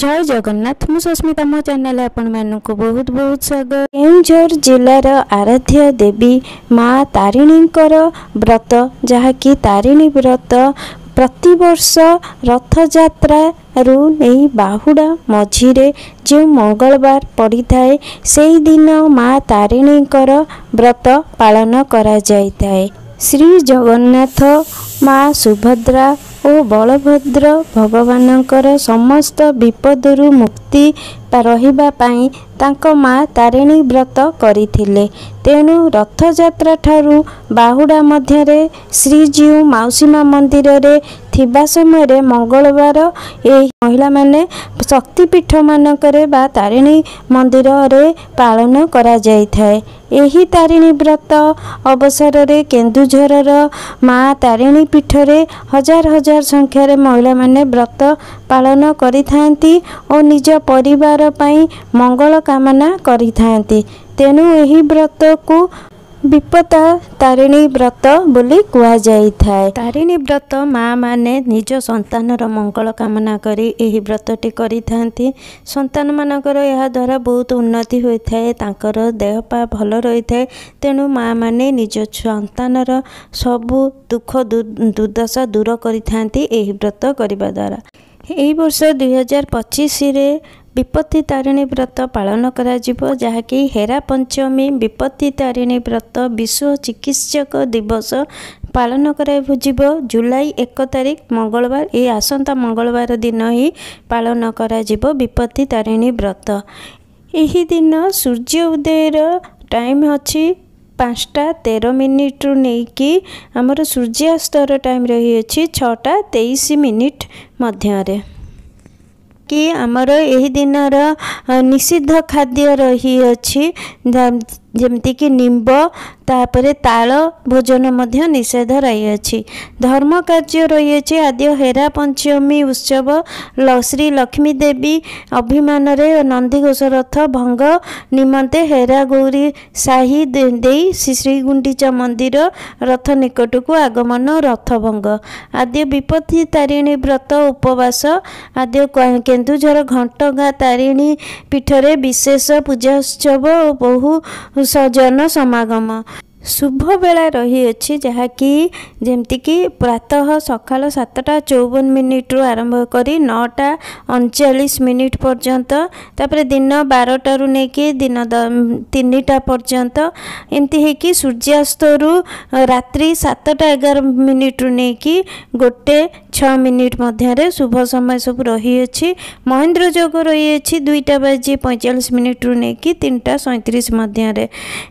जय जगन्नाथ मु सस्मिता मो चैनल आपण मानक बहुत बहुत स्वागत। केउंझर जिलार आराध्य देवी माँ तारिणींकर व्रत जहाँकि तारिणी व्रत प्रतिवर्ष रथ यात्रा रु नहीं बाहुड़ा मझिरे जो मंगलवार पड़ी थाए से दिन माँ तारिणींकर व्रत पालन करा जाय थाए। श्री जगन्नाथ माँ सुभद्रा और बलभद्र भगवानंकर समस्त विपदरु मुक्ति रहिबा पाई तांको माँ तारिणी व्रत करिथिले। तेणु रथ यात्रा ठारू बाहुड़ा मध्यरे श्रीजीउ माउसीमा मंदिर रे थिबा समय मंगलवार एही महिला माने शक्तिपीठ मानकरे बा तारिणी मंदिर रे पालन करा जाय थाए। एही तारिणी व्रत अवसर रे केन्दुझरर माँ तारिणी पीठ रे हजार हजार संख्यार महिला माने व्रत पालन करिथांती और निज परिवार पाई मंगल कामना करिथांती। तेणु एही व्रत को विपदा तारिणी व्रत बोली कुआ जाई थाए। तारिणी व्रत माँ माने निज संतानर मंगल कामना करी एही व्रतटी करिथांती। संतान मानकर यह द्वारा बहुत उन्नति होइथाए, तांकर देह पा भल रहिथाए। तेणु माँ माने निज संतानर सबु दुख दुर्दशा दूर करिथांती एही व्रत करिबा द्वारा। एही वर्ष 2025 रे विपत्ति तारिणी व्रत पालन करा जिवो, जहाँकि हेरा पंचमी विपत्ति तारिणी व्रत विश्व चिकित्सक दिवस पालन करा जिवो। जुलाई 1 तारिख मंगलवार ये आसंता मंगलवार दिन ही पालन करा जिवो विपत्ति तारिणी व्रत। एही दिन सूर्य उदयर टाइम अछि 5:13 रु नेकी आमर सूर्यास्तर टाइम रही अछि 6:23 मध्य कि आमर एही दिनर निषिद्ध खाद्य रही अछि जमती कि निम्ब तापरे ताल भोजन मध्य निषेध रही अछि। धर्म कार्य रही अछि आद्य हेरा पंचमी उत्सव श्री लक्ष्मी देवी अभिमान रे नंदीघोष रथ भंग निमंते हेरा गौरी साही देई श्री गुंडीचा मंदिर रथ निकट को आगमन रथ भंग आद्य विपत्ति तारिणी व्रत उपवास आद्य केन्दुझर घंटगाँ तारिणी पीठरे विशेष पूजाोत्सव और बहु जन समागम शुभ बेला रही अछि, जहाँकि जमती कि प्रातः सकाल 7:54 रु आरंभ करी 9:39 पर्यंत तापर दिन 12 रु नेकी दिन 3टा पर्यंत एमती है कि सूर्यास्त रु रात्रि 7:11 रु नेकी 1:06 मध्य शुभ समय सब रही अछि। महेंद्र योग रही अछि 2:45 रु नेकी 3:37 मध्य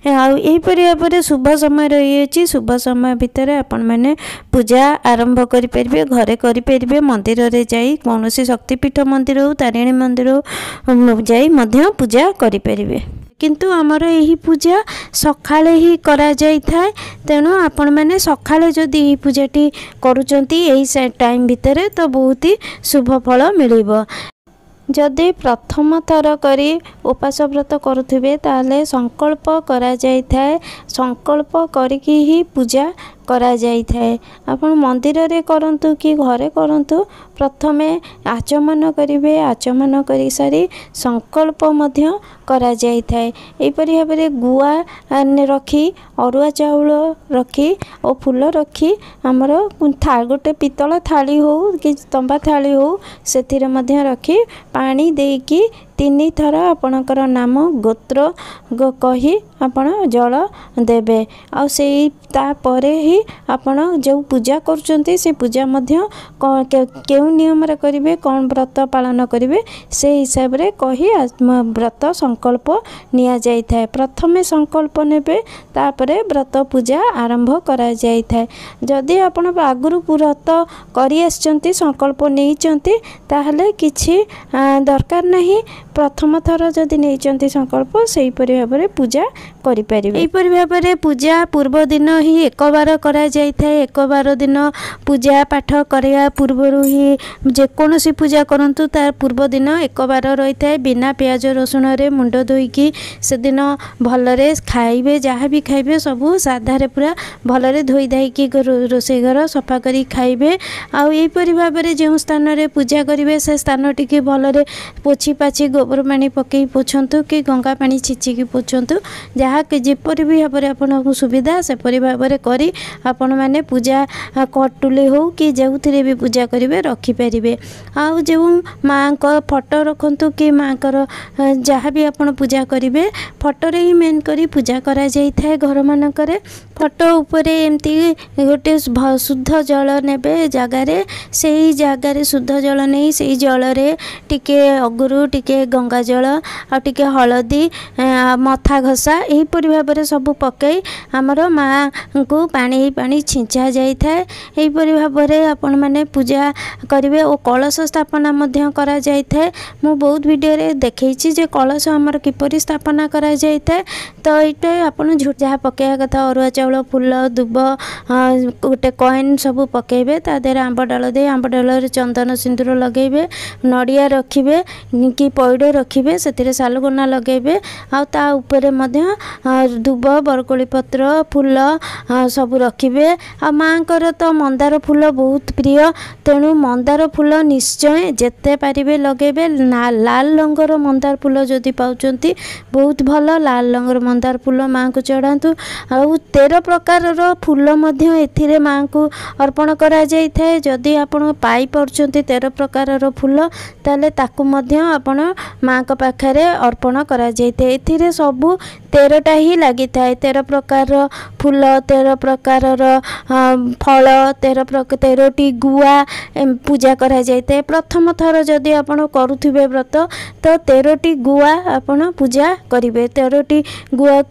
आईपरी शुभ समय रही है। शुभ समय भितर आपण मैंने पूजा आरंभ करि परिबे, घरे करि परिबे, मंदिर रे जाई कौन शक्तिपीठ मंदिर हो तारिणी मंदिर हो जाई मध्य पूजा करि परिबे। किंतु आमर यही पूजा सकाळे ही करा जाई थाए। तेणु आपण मैंने सकाळे जदि यही पूजाटी करूचंती यही टाइम भितर तो बहुत ही शुभ फल मिलिबो। जदि प्रथम थर करी उपास व्रत करुथिबे ताले संकल्प करा जाई थाए। संकल्प करिकी ही पूजा करा जाई थाए। आपण मंदिर रे करंतु कि घरे करंतु प्रथमे आचमन करिवे, आचमन करी सारी संकल्प मध्य करा जाई थाए। एपरि भाबरे गुआ रखी अरुआ चाउल रखी और फूल रखी आमर गोटे पितल थाली हो कि तंबा थाली हो सेथिरे मध्य रखी पानी देकी 3 थर आपणकर नाम गोत्र कही आपण जल देबे आ से तापरे ही आपण जो पूजा करचंती से पूजा मध्य केउ नियम रे करिवे कौन व्रत पालन करिवे से हिसाब रे कही व्रत संकल्प निया जाई थाए। प्रथमे संकल्प नेबे तापरे व्रत पूजा आरंभ करा जाई थाए। जदि आपण आगुरु व्रत करि आछंती संकल्प नेइचंती ताहले किछि दरकार नहीं प्रथम थर जदि नहीं संकल्प से भाव में पूजा करें। यहीपरि भाव में पूजा पूर्व दिन ही एक बार करा जाए। एक बार दिन पूजा पाठ करने पूर्व ही जेकोसी पूजा करंतु तार पूर्व दिन एक बार रही है। बिना प्याज रसुण रे मुंड धोईकी से दिन भलरे खाइबे, जहाँ भी खाइबे सबू साधारे पूरा भलरे धोई धाईकी रोषेई घर सफा करी खाइबे। आउ यहीपरि भाव में जो स्थान रे पूजा करेंगे से स्थान टी भलरे पोछि पाछि गोबर पानी पकई पोछंतु कि गंगा पानी छिचिकी पोछंतु, जहाँ जेपरि भी भाव में आपको सुविधा सेपरि भाव में करी आपण मैंने पूजा कटुली हो कि जो भी पूजा करेंगे रखिपारे। आउ जो माँ को फोटो रखु कि माँ को जहाँ भी आप पूजा करेंगे फोटोरे ही मेन करी पूजा करा जाई थाए। घर मानकरे फोटो उपरे एमती गोटे शुद्ध जल नेबे जगार से जगार शुद्ध जल नहीं से जल रे टिके अगुरु टिके गंगा जल आ टिके हलदी मथा घसा यहीपरि भाव में सब पकई आमर माँ को पानी पानी छिंचा जाई थाए। यहीपरि भाव में आपण मैंने पूजा करेंगे और कलश स्थापना मध्य करा जाई थाए। मु बहुत वीडियो रे देखैछि जे कलश आमर किपरि स्थापना करा जाई थाए। तो ये आपन झूठ जहाँ पकड़ा कथा अरुआ चाउल फूल दुब गोटे कॉइन सब पकेबे ता देहरे आंब डाल दे आंब डाल चंदन सिंदूर लगेबे, नड़िया रखिबे कि पैड रखिबे, से सालुगोना लगेबे आ ता उपरे मध्य दुब बरकोली पत्र फूल सब रखिबे। आ माँकर तो मंदार फूल बहुत प्रिय, तेणु मंदार फूल निश्चय जेते पारिबे लगेबे। लाल रंगर मंदार फूल जदि पाउचंती बहुत भल, लाल रंगर मंदार फूल माँ को चढ़ातु। आउ 13 प्रकार फूल मध्य एथिरे माँ को अर्पण करा जाई थाए। जदि आपण पाई परचंती 13 प्रकार फूल ताले ताकू मध्य आपण माँ को पाखरे अर्पण करा जाई थाए। एथिरे सबु 13टा ही लगी थाए। 13 प्रकार फूल, 13 प्रकार फल, 13टी गुआ पूजा करा जाई थाए। प्रथम थर जदि आपण करुथिबे व्रत तो 13टी गुआ आपण पूजा करिवे। 13टी गुआ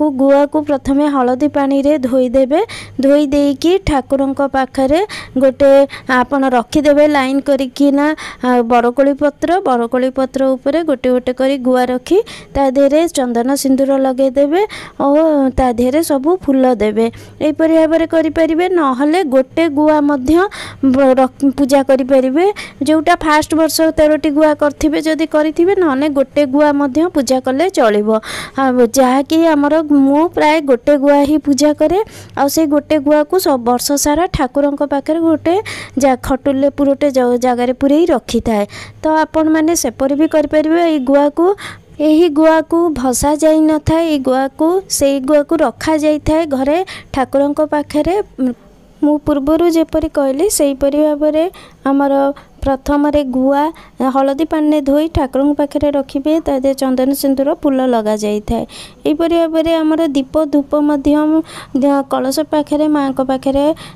को प्रथमे हलदी पानी रे धोई देबे। धोई देकी ठाकुरंक पाखरे गोटे आपण रखिदेबे लाइन करिकी ना बरकोली पत्र उपरे गोटे गोटे करी गुआ रखी ता देहरे चंदन सिंदूर लगे देबे और ता देहरे सबू फूल देबे। एपरि भाव में करि परिबे। नहले गोटे गुआ मध्य पूजा करि परिबे। जोटा फास्ट वर्ष 13टी गुआ करथिबे जदि करिथिबे नहले गोटे गुआ मध्य पूजा कले चलिबो। जहाँकि आमर मु प्राय गोटे गुआ ही पूजा करे। आ से गोटे गुआ को सब वर्ष सारा ठाकुरंक पाखरे गोटे खटुले पुरोटे जगार पुरे रखी थाए। तो आपण माने सेपरि भी करि परिबे। ए गुआ को यही गुआ को भसा जाई न था, ये गुआ को से गुआ को रखा जाई थाए घरे ठाकुरंक पाखरे। मु पूर्वरु जेपरि कहली सेहीपरि भाव में आमर प्रथम गुआ हलदी पानी धोई ठाकुर पाखे रखिए तादे चंदन सिंदूर फूल लग जाए। यहीपरि भाव में आमर दीप धूप कलश पाखे माँ पाखे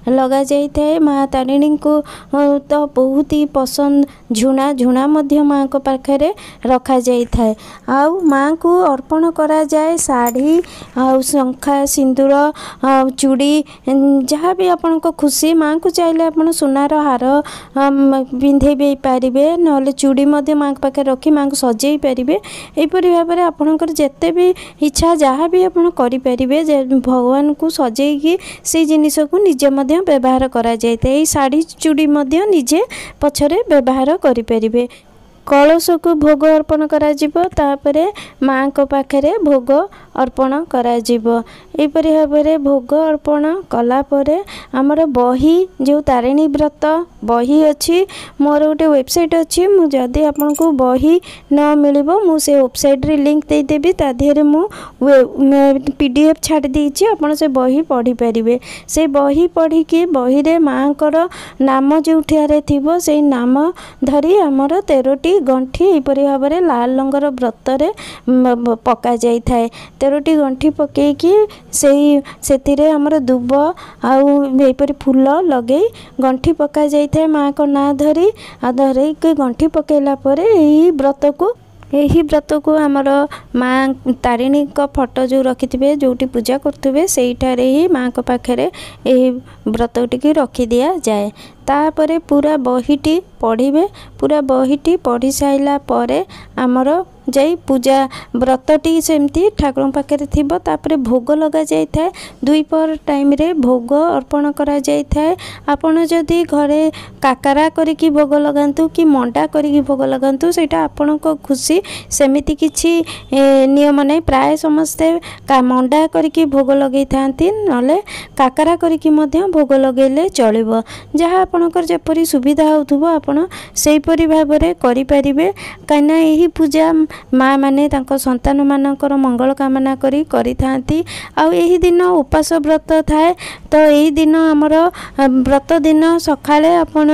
लग जाए। माँ तारिणी को तो बहुत ही पसंद झुणा माँ पाखे रखा जाए। आउ माँ को अर्पण करा जाए साड़ी आ शंखा सिंदूर चूड़ी जहाँ भी आपण को खुशी। माँ को चाहिए आप सुनार हार पिंधे भी पारे ना चूड़ी माँ पाखे रखी माँ को सजई पारे। यहीपरि भाव में आपणकर जिते भी इच्छा जहाँ भी आप करें भगवान को सजैकी से जिनिस को निजे व्यवहार करा जाए। साड़ी चूड़ी निजे पछरे व्यवहार करें। कलश को भोग अर्पण करा जिवो तापरे माँ को पाखरे भोग अर्पण करा जिवो। एपरि भाव में भोग अर्पण कला परे आमर बही जो तारिणी व्रत बही अच्छी मोर गोटे वेबसाइट अच्छी। मु जदि आपन को बही न मिलिबो मु से वेबसाइट रे लिंक दे देबी। ता देहरे मु पीडीएफ छाड़ देछि आपन से बही पढ़ी परिबे। से बही पढ़ी के बही रे माँ कर नाम जोठियारे थिबो से नाम धरी आमर 13टी गंठी एपरि भाव में लाल रंगर व्रत रे पका जाई थाए। 13टी गंठी पकेकी से आमर दुब आउपरि फूल लगे गंठी पका जाई थाए। माँ को ना धरी धरी के गंठी पकेला परे यही व्रत को आमर माँ तारिणी का फोटो जो रखिथे जोटी पूजा करते सेठारे ही माँ को पाखे यही व्रत टी रखी दिया जाए। तापरे पूरा बहीटी पढ़े। पूरा बहीटी पढ़ी साइला परे आमर जाई पूजा व्रतटी सेमती ठाकुर पाखे थिबो तापरे भोग लगा जाई थाए। दुईपहर टाइम रे भोग अर्पण करा जाई थाए। आपण जदि घरे काकरा करिकी भोग लगांतु कि मंडा करिकी भोग लगांतु सेटा आपणको खुशी, सेमिति किछि नियम नै। प्राय समस्ते मंडा करिकी भोग लगै थांती, नले काकरा करिकी मध्य भोग लगेले चलिबो। जहाँ आपणकर जेपरि सुविधा होउथुबो आपण सेहीपरि भाबरे करि परिबे। काइना एही पूजा माँ माने तांको संतान मानकर मंगल कामना करि थांती। आ एही दिन उपास व्रत थाए, तो एही दिन हमर व्रत दिन सकाळे आपण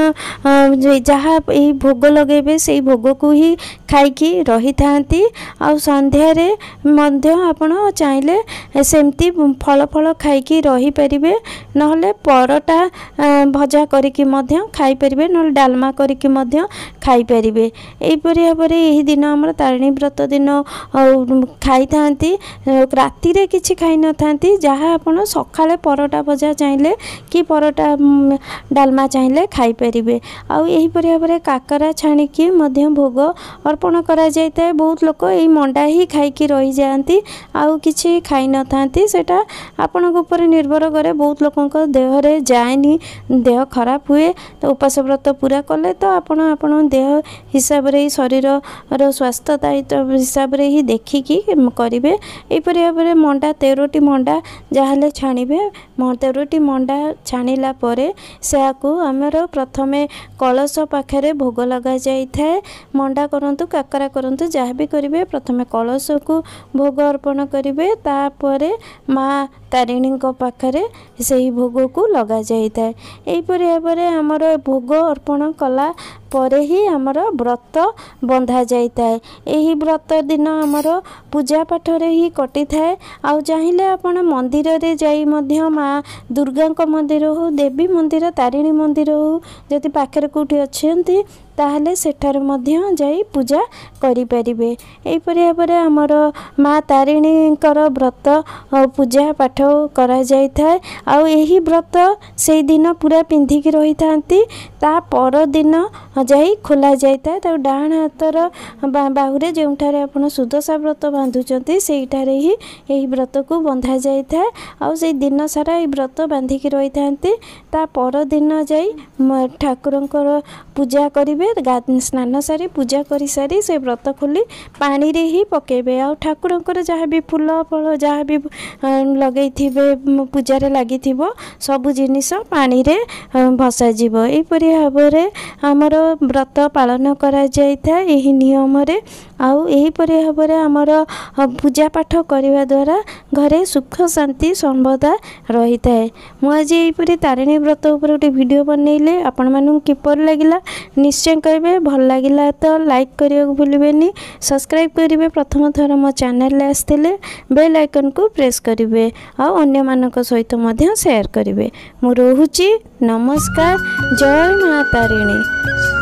जहाँ एही भोग लगेबे सेही भोग को ही खाइकी रही थांती। आ संध्या रे मध्य आपण चाहिले सेमती फल फल खाइकी रही परिबे, नहले परोटा भजा करिकी मध्य खाई परिबे, नहले डालमा करिकी मध्य खाई परिबे। एहीपरि भाबरे एही दिन हमर तारिणी व्रत दिन खाई थांती। राति रे किछि खाई न थांती। जहाँ आपण सकाळे परोटा भजा चाहिले कि परोटा डालमा चाहिले खाई परिबे। आ एहीपरि भाबरे काकरा छाणिकी मध्य भोग अर्पण करा जायताय। बहुत लोक एही मंडा ही खाइकी रही जाती, आउ किछि खाई न थांती। सेटा आपणक उपर निर्भर करे। बहुत लोकंक देह रे जाएनी, देह खराब हुए, तो उपास व्रत पूरा कले तो आपण देह हिसाब रे शरीर रो स्वास्थ्य दायित्व हिसाब रे ही देखिकी करिवे। एहीपरि भाबरे मंडा 13टी मंडा जाहले छाणिबे। 13टी मंडा छाणिला परे सेआकु हमर प्रथमे कलश पाखरे भोग लगा जाई थाए। मंडा करंतु काकरा करंतु जहाँ भी करिवे, प्रथमे कलश को भोग अर्पण करिवे, तापरे माँ तारिणी पाखरे सही भोग को लगा जाई थाए। एहीपरि भाबरे हमर भोग अर्पण कला परे ही हमर व्रत बंधा जाई थाए। एही व्रत दिन हमर पूजा पाठ रे ही कटि थाए। आ चाहिले आपण मंदिर रे जाई मध्य माँ दुर्गा को मंदिर हो, देवी मंदिर, तारिणी मंदिर हो, जदि पाखरे कोठी अछंती ताहले सेठार मध्य जाई पूजा करि परिबे। एहीपरि भाबरे हमर माँ तारिणीकर व्रत पूजा पाठ करा जाई थाए। आ एही व्रत से दिन पूरा पिंधिकी रही थांती। ता पर दिन जाई खोला जाई थाए। ता डाहाण हातर बाहुरे जेउठारे आपण सुदशा व्रत बांधुचंती सेइठारे ही एही व्रत को बंधा जाई थाए। आ से दिन सारा एही व्रत बांधिकी रही थांती। ता पर दिन जाई ठाकुरंकर पूजा करिवे। स्नान सारी पूजा करी सारी से व्रत खोली पानी रे ही पकेबे। आ ठाकुरंकर जहाँ भी फूल फल जहाँ भी लगई थिबे पूजा रे लागि थिबो सब जिनिस पानी रे भसा जीवो। एहीपरि भाबरे हमर व्रत पालन करा जाई था एही नियम रे। आउ एहीपरि भाबरे हमर पूजा पाठ करिवा द्वारा घरे सुख शांति सर्वदा रही थाए। मु आज एहीपरि तारिणी व्रत ऊपर गोटे वीडियो बनैले आपण मानू किपर लागिला निश्चय कहबे। भल लागिला तो लाइक करिया भूलिबेनी, सब्सक्राइब करिवे। प्रथम थर मो चैनल ले आस्थिले बेल आइकन को प्रेस करिवे, आ अन्य मानक सहित मध्य शेयर करिवे। मु रहूची। नमस्कार। जय माँ तारिणी।